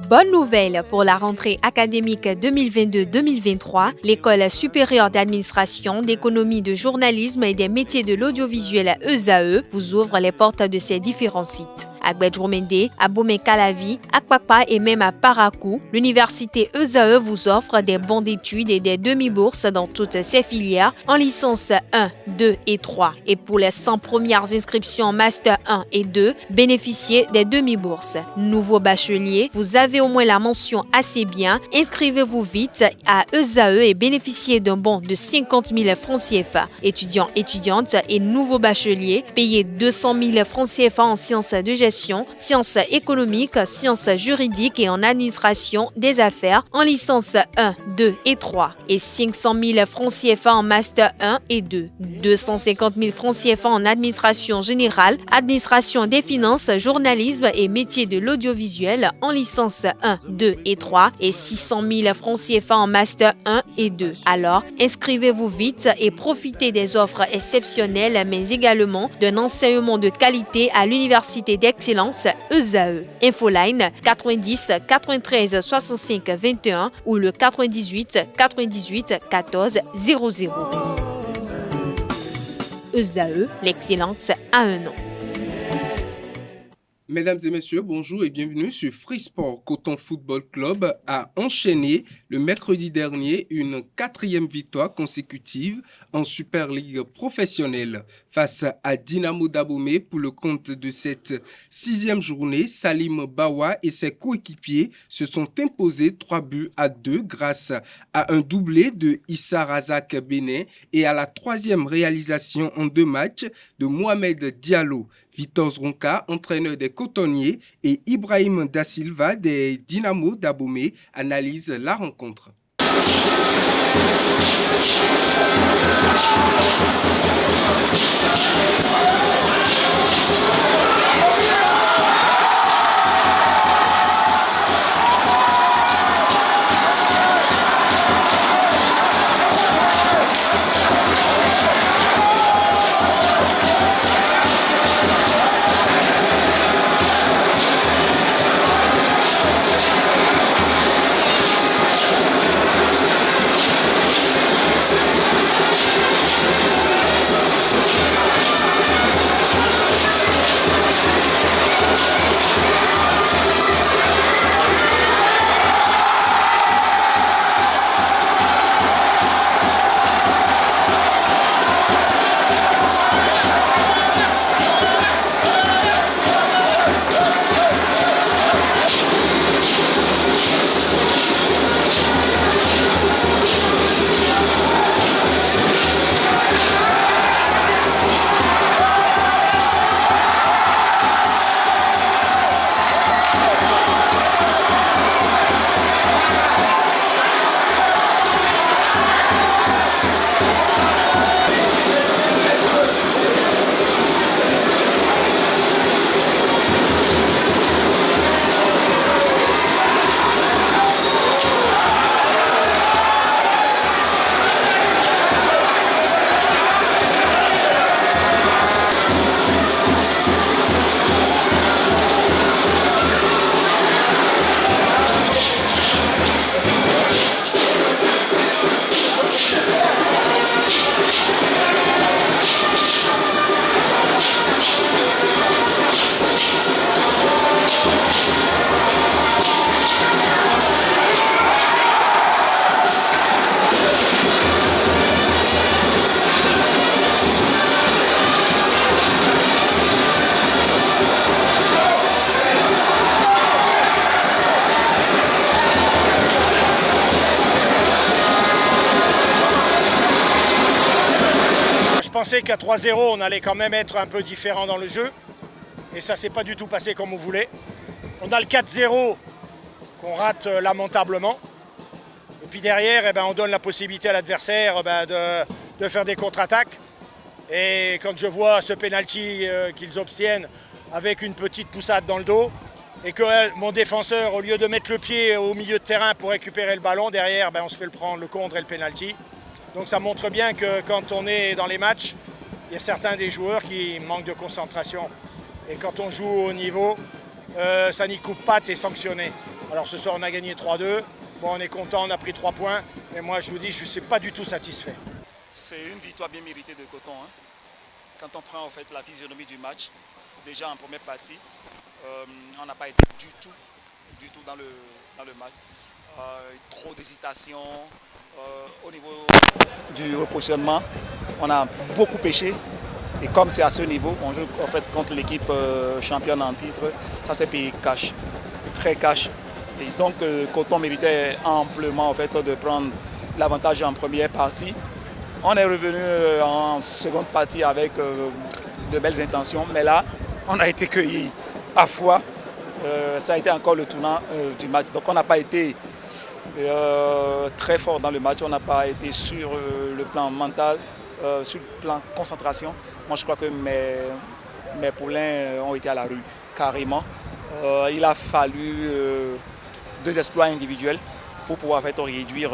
Bonne nouvelle pour la rentrée académique 2022-2023, l'École supérieure d'administration, d'économie, de journalisme et des métiers de l'audiovisuel ESAE vous ouvre les portes de ses différents sites. À Gbedjourmende, à Bomé-Calavi, à Kwakpa et même à Parakou, l'université ESAE vous offre des bons d'études et des demi-bourses dans toutes ses filières en licence 1, 2 et 3. Et pour les 100 premières inscriptions en master 1 et 2, bénéficiez des demi-bourses. Nouveau bachelier, vous avez au moins la mention assez bien. Inscrivez-vous vite à ESAE et bénéficiez d'un bon de 50 000 francs CFA. Étudiants, étudiantes et nouveaux bacheliers, payez 200 000 francs CFA en sciences de gestion, sciences économiques, sciences juridiques et en administration des affaires en licence 1, 2 et 3 et 500 000 francs CFA en master 1 et 2, 250 000 francs CFA en administration générale, administration des finances, journalisme et métiers de l'audiovisuel en licence 1, 2 et 3 et 600 000 francs CFA en master 1 et 2. Alors, inscrivez-vous vite et profitez des offres exceptionnelles mais également d'un enseignement de qualité à l'université d'excellence ESAE. Infoline 90 93 65 21 ou le 98 98 14 00. ESAE, l'excellence à un nom. Mesdames et messieurs, bonjour et bienvenue sur Free Sport Coton Football Club a enchaîné le mercredi dernier une 4e victoire consécutive en Super League professionnelle. Face à Dynamo d'Abomey pour le compte de cette 6e journée, Salim Bawa et ses coéquipiers se sont imposés 3-2 grâce à un doublé de Issa Razak Benin et à la 3e réalisation en 2 matchs de Mohamed Diallo. Victor Zronka, entraîneur des Cotonniers, et Ibrahim Da Silva des Dynamo d'Abomey analysent la rencontre. Je pensais qu'à 3-0, on allait quand même être un peu différent dans le jeu. Et ça ne s'est pas du tout passé comme on voulait. On a le 4-0 qu'on rate lamentablement. Et puis derrière, on donne la possibilité à l'adversaire de faire des contre-attaques. Et quand je vois ce pénalty qu'ils obtiennent avec une petite poussade dans le dos, et que mon défenseur, au lieu de mettre le pied au milieu de terrain pour récupérer le ballon, derrière, on se fait le prendre, le contre et le pénalty. Donc ça montre bien que quand on est dans les matchs, il y a certains des joueurs qui manquent de concentration. Et quand on joue au haut niveau, ça n'y coupe pas, tu es sanctionné. Alors ce soir on a gagné 3-2, bon, on est content, on a pris 3 points, mais moi je vous dis, je ne suis pas du tout satisfait. C'est une victoire bien méritée de Coton. Hein. Quand on prend en fait la physionomie du match, déjà en première partie, on n'a pas été du tout dans le match. Trop d'hésitation. Au niveau du repositionnement, on a beaucoup pêché. Et comme c'est à ce niveau, on joue en fait contre l'équipe championne en titre, ça s'est payé cash, très cash. Et donc Coton méritait amplement en fait, de prendre l'avantage en première partie. On est revenu en seconde partie avec de belles intentions, mais là, on a été cueillis à fois. Ça a été encore le tournant du match. Donc on n'a pas été très fort dans le match, on n'a pas été sur le plan mental, sur le plan concentration. Moi je crois que mes poulains ont été à la rue, carrément. Il a fallu 2 exploits individuels pour pouvoir en fait, réduire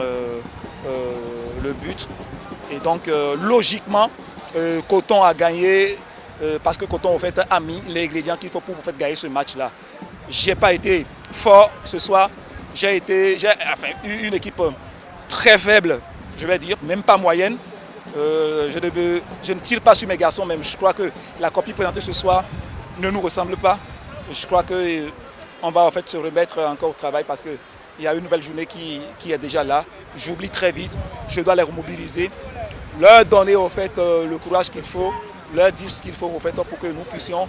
le but. Et donc logiquement, Coton a gagné parce que Coton en fait, a mis les ingrédients qu'il faut pour en fait, gagner ce match-là. Je n'ai pas été fort ce soir. J'ai eu une équipe très faible, je vais dire, même pas moyenne. Je ne tire pas sur mes garçons, même je crois que la copie présentée ce soir ne nous ressemble pas. Je crois qu'on va en fait se remettre encore au travail parce qu'il y a une nouvelle journée qui est déjà là. J'oublie très vite, je dois les remobiliser, leur donner en fait, le courage qu'il faut, leur dire ce qu'il faut en fait, pour que nous puissions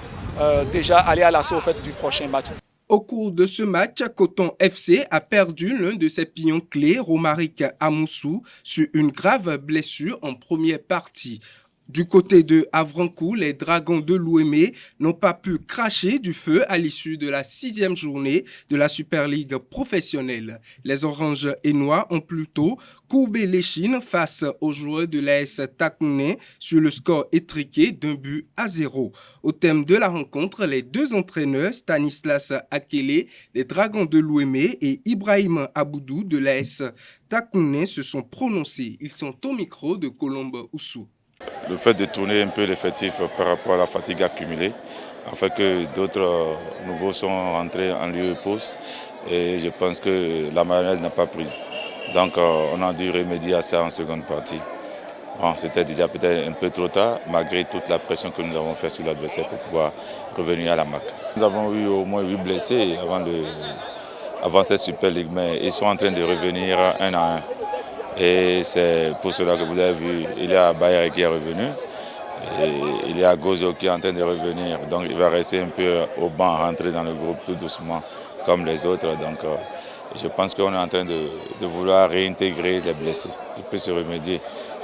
déjà aller à l'assaut en fait, du prochain match. Au cours de ce match, Coton FC a perdu l'un de ses pions clés, Romaric Amoussou, sur une grave blessure en première partie. Du côté de Havrancourt, les Dragons de l'Ouémé n'ont pas pu cracher du feu à l'issue de la 6e journée de la Super League professionnelle. Les Oranges et Noirs ont plutôt courbé l'échine face aux joueurs de l'AS Takouné sur le score étriqué d'1-0. Au thème de la rencontre, les 2 entraîneurs, Stanislas Akele, des Dragons de l'Ouémé et Ibrahim Aboudou de l'AS Takouné se sont prononcés. Ils sont au micro de Colombe Oussou. Le fait de tourner un peu l'effectif par rapport à la fatigue accumulée a fait que d'autres nouveaux sont rentrés en lieu de pause et je pense que la mayonnaise n'a pas prise. Donc on a dû remédier à ça en seconde partie. Bon, c'était déjà peut-être un peu trop tard malgré toute la pression que nous avons faite sur l'adversaire pour pouvoir revenir à la marque. Nous avons eu au moins 8 blessés avant cette Super League, mais ils sont en train de revenir un à un. Et c'est pour cela que vous avez vu, il y a Bayer qui est revenu, et il y a Gozo qui est en train de revenir. Donc il va rester un peu au banc, rentrer dans le groupe tout doucement comme les autres. Donc je pense qu'on est en train de vouloir réintégrer les blessés pour plus se remédier.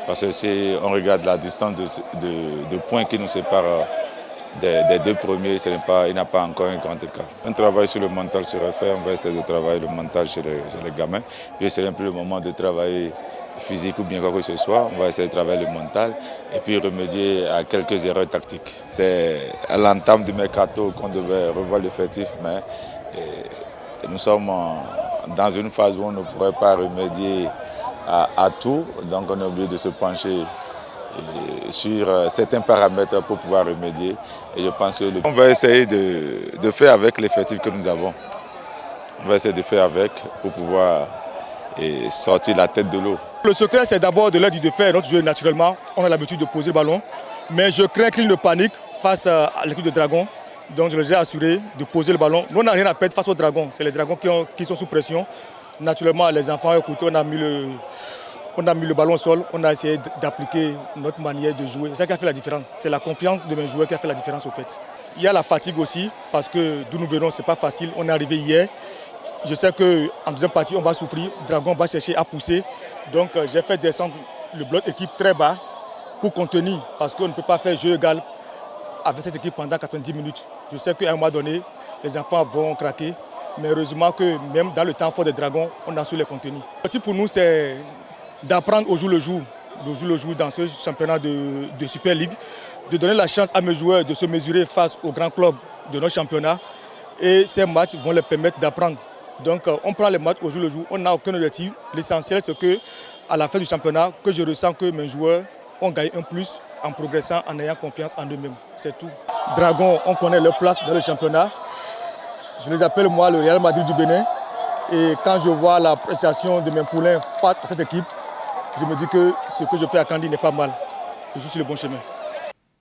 Parce que si on regarde la distance de points qui nous séparent des 2 premiers, il n'y a pas encore un grand écart. Un travail sur le mental sera fait, on va essayer de travailler le mental chez les gamins. Puis c'est un peu le moment de travailler physique ou bien quoi que ce soit. On va essayer de travailler le mental et puis remédier à quelques erreurs tactiques. C'est à l'entame du mercato qu'on devait revoir l'effectif, mais nous sommes dans une phase où on ne pourrait pas remédier à tout. Donc on est obligé de se pencher sur certains paramètres pour pouvoir remédier. Et je pense que on va essayer de faire avec l'effectif que nous avons. On va essayer de faire avec pour pouvoir sortir la tête de l'eau. Le secret, c'est d'abord de leur dire de faire notre jeu naturellement. On a l'habitude de poser le ballon. Mais je crains qu'ils ne paniquent face à l'équipe de Dragons. Donc je leur ai assuré de poser le ballon. Nous, on n'a rien à perdre face aux Dragons. C'est les Dragons qui sont sous pression. Naturellement, les enfants, écoutez, on a mis le ballon au sol, on a essayé d'appliquer notre manière de jouer. C'est ça qui a fait la différence. C'est la confiance de mes joueurs qui a fait la différence au fait. Il y a la fatigue aussi, parce que d'où nous venons, ce n'est pas facile. On est arrivé hier. Je sais qu'en deuxième partie, on va souffrir. Dragon va chercher à pousser. Donc j'ai fait descendre le bloc équipe très bas pour contenir, parce qu'on ne peut pas faire jeu égal avec cette équipe pendant 90 minutes. Je sais qu'à un moment donné, les enfants vont craquer. Mais heureusement que même dans le temps fort des Dragons, on a su les contenir. Le petit pour nous, c'est d'apprendre au jour le jour dans ce championnat de Super League, de donner la chance à mes joueurs de se mesurer face aux grands clubs de notre championnat. Et ces matchs vont leur permettre d'apprendre. Donc on prend les matchs au jour le jour, on n'a aucun objectif. L'essentiel c'est qu'à la fin du championnat, que je ressens que mes joueurs ont gagné un plus en progressant, en ayant confiance en eux-mêmes. C'est tout. Dragons, on connaît leur place dans le championnat. Je les appelle moi le Real Madrid du Bénin. Et quand je vois la prestation de mes poulains face à cette équipe, je me dis que ce que je fais à Kandi n'est pas mal. Je suis sur le bon chemin.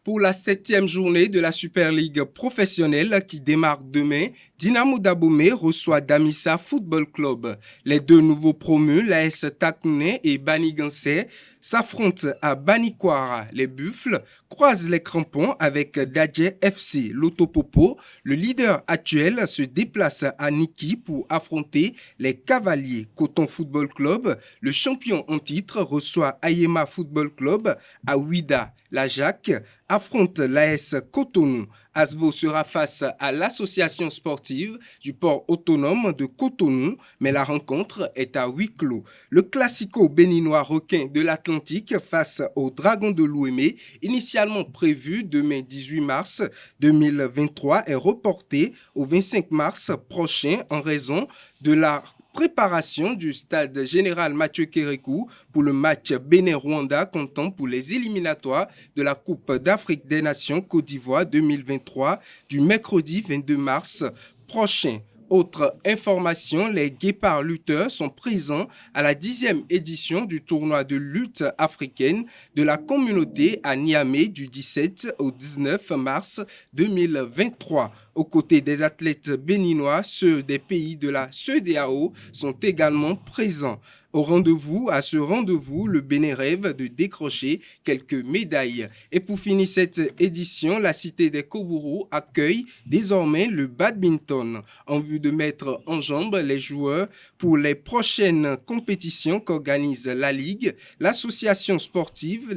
Pour la 7e journée de la Super League professionnelle qui démarre demain, Dynamo d'Abomey reçoit Damissa Football Club. Les deux nouveaux promus, l'AS Takouné et Bani Gansé, s'affrontent à Banikwara. Les Buffles croisent les crampons avec Dadje FC. L'Autopopo, le leader actuel, se déplace à Niki pour affronter les Cavaliers. Coton Football Club, le champion en titre, reçoit Ayema Football Club à Ouida. La Jacques affronte l'AS Cotonou. Asvo sera face à l'association sportive du port autonome de Cotonou, mais la rencontre est à huis clos. Le classico béninois requin de l'Atlantique face aux Dragons de l'Ouémé, initialement prévu demain 18 mars 2023, est reporté au 25 mars prochain en raison de la préparation du stade général Mathieu Kérékou pour le match Bénin-Rwanda comptant pour les éliminatoires de la Coupe d'Afrique des Nations Côte d'Ivoire 2023 du mercredi 22 mars prochain. Autre information, les guépards lutteurs sont présents à la 10e édition du tournoi de lutte africaine de la communauté à Niamey du 17 au 19 mars 2023. Aux côtés des athlètes béninois, ceux des pays de la CEDEAO sont également présents. À ce rendez-vous, le Bénin rêve de décrocher quelques médailles. Et pour finir cette édition, la Cité des Kobourous accueille désormais le badminton en vue de mettre en jambe les joueurs pour les prochaines compétitions qu'organise la Ligue, l'association sportive,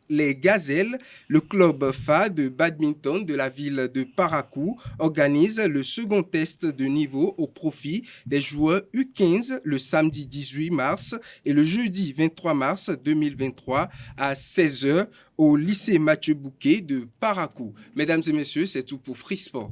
les Gazelles, le club FA de badminton de la ville de Parakou organise le second test de niveau au profit des joueurs U15 le samedi 18 mars et le jeudi 23 mars 2023 à 16h au lycée Mathieu Bouquet de Parakou. Mesdames et messieurs, c'est tout pour Free Sport.